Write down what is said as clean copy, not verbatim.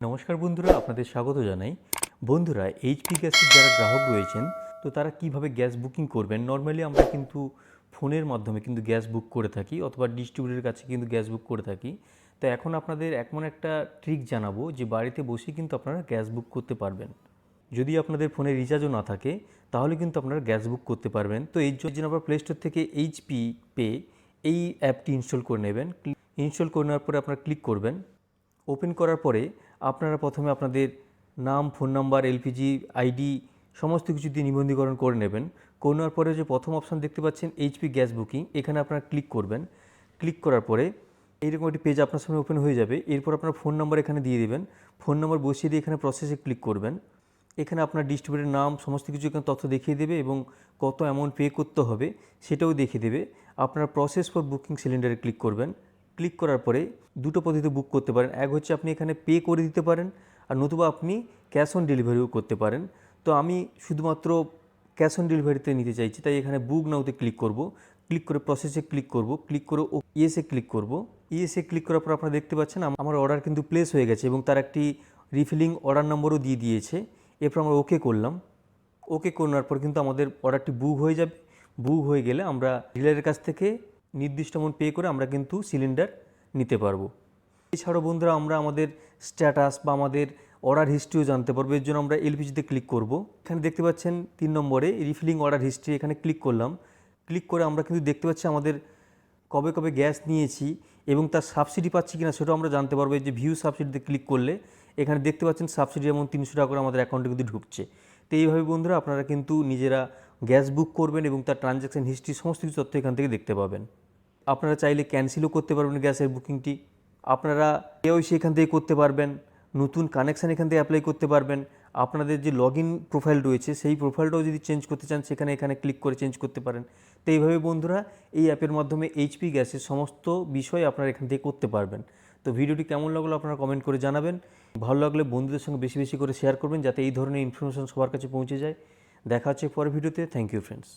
নমস্কার বন্ধুরা, আপনাদের স্বাগত জানাই। বন্ধুরা, এইচপি গ্যাসের যারা গ্রাহক রয়েছেন, তো তারা কিভাবে গ্যাস বুকিং করবেন। নর্মালি আমরা কিন্তু ফোনের মাধ্যমে কিন্তু গ্যাস বুক করে থাকি, অথবা ডিস্ট্রিবিউটরের কাছে কিন্তু গ্যাস বুক করে থাকি। তো এখন আপনাদের এমন একটা ট্রিক জানাবো যে বাড়িতে বসে কিন্তু আপনারা গ্যাস বুক করতে পারবেন। যদি আপনাদের ফোনে রিচার্জও না থাকে তাহলে কিন্তু আপনারা গ্যাস বুক করতে পারবেন। তো এই জন্য আপনারা প্লে স্টোর থেকে এইচপি পে এই অ্যাপটি ইনস্টল করে নেবেন। ইনস্টল করে নেওয়ার পরে আপনারা ক্লিক করবেন। ওপেন করার পরে আপনারা প্রথমে আপনাদের নাম, ফোন নাম্বার, এলপিজি আইডি সমস্ত কিছু দিয়ে নিবন্ধীকরণ করে নেবেন। করে নেওয়ার পরে যে প্রথম অপশান দেখতে পাচ্ছেন এইচপি গ্যাস বুকিং, এখানে আপনারা ক্লিক করবেন। ক্লিক করার পরে এইরকম একটি পেজ আপনার সামনে ওপেন হয়ে যাবে। এরপর আপনার ফোন নাম্বার এখানে দিয়ে দেবেন। ফোন নাম্বার বসিয়ে দিয়ে এখানে প্রসেসে ক্লিক করবেন। এখানে আপনার ডিস্ট্রিবিউটরের নাম সমস্ত কিছু এখানে তথ্য দেখিয়ে দেবে এবং কত অ্যামাউন্ট পে করতে হবে সেটাও দেখিয়ে দেবে। আপনারা প্রসেস ফর বুকিং সিলিন্ডারে ক্লিক করবেন। ক্লিক করার পরে দুটো পদ্ধতিতে বুক করতে পারেন। এক হচ্ছে আপনি এখানে পে করে দিতে পারেন, আর নতুবা আপনি ক্যাশ অন ডেলিভারিও করতে পারেন। তো আমি শুধুমাত্র ক্যাশ অন ডেলিভারিতে নিতে চাইছি, তাই এখানে বুক নাওতে ক্লিক করব। ক্লিক করে প্রসেসে ক্লিক করব। ক্লিক করে ইয়েসে ক্লিক করব। ইয়েসে ক্লিক করার পর আপনারা দেখতে পাচ্ছেন আমার অর্ডার কিন্তু প্লেস হয়ে গেছে এবং তার একটি রিফিলিং অর্ডার নম্বরও দিয়ে দিয়েছে। এরপর আমরা ওকে করলাম। ওকে করার পর কিন্তু আমাদের অর্ডারটি বুক হয়ে যাবে। বুক হয়ে গেলে আমরা ডিলারের কাছ থেকে নির্দিষ্ট অ্যামাউন্ট পে করে আমরা কিন্তু সিলিন্ডার নিতে পারবো। এছাড়াও বন্ধুরা, আমরা আমাদের স্ট্যাটাস বা আমাদের অর্ডার হিস্ট্রিও জানতে পারবো। এর জন্য আমরা এলপিজিতে ক্লিক করব। এখানে দেখতে পাচ্ছেন 3 নম্বরে রিফিলিং অর্ডার হিস্ট্রি, এখানে ক্লিক করলাম। ক্লিক করে আমরা কিন্তু দেখতে পাচ্ছি আমাদের কবে কবে গ্যাস নিয়েছি এবং তার সাবসিডি পাচ্ছি কিনা সেটাও আমরা জানতে পারবো। এই যে ভিউ সাবসিডিতে ক্লিক করলে এখানে দেখতে পাচ্ছেন সাবসিডি যেমন 300 টাকা করে আমাদের অ্যাকাউন্টে কিন্তু ঢুকছে। তো এইভাবে বন্ধুরা আপনারা কিন্তু নিজেরা গ্যাস বুক করবেন এবং তার ট্রানজ্যাকশন হিস্ট্রি সমস্ত কিছু তথ্য এখান থেকে দেখতে পাবেন। আপনারা চাইলে ক্যান্সেলও করতে পারবেন গ্যাসের বুকিংটি। আপনারা কেওয়াইসি এখান থেকে করতে পারবেন, নতুন কানেকশান এখান থেকে অ্যাপ্লাই করতে পারবেন। আপনাদের যে লগ ইন প্রোফাইল রয়েছে সেই প্রোফাইলটাও যদি চেঞ্জ করতে চান সেখানে এখানে ক্লিক করে চেঞ্জ করতে পারেন। তো এইভাবে বন্ধুরা এই অ্যাপের মাধ্যমে এইচপি গ্যাসের সমস্ত বিষয় আপনারা এখান থেকে করতে পারবেন। তো ভিডিওটি কেমন লাগলো আপনারা কমেন্ট করে জানাবেন। ভালো লাগলে বন্ধুদের সঙ্গে বেশি বেশি করে শেয়ার করবেন যাতে এই ধরনের ইনফরমেশন সবার কাছে পৌঁছে যায়। দেখা হচ্ছে পরের ভিডিওতে। Thank you friends.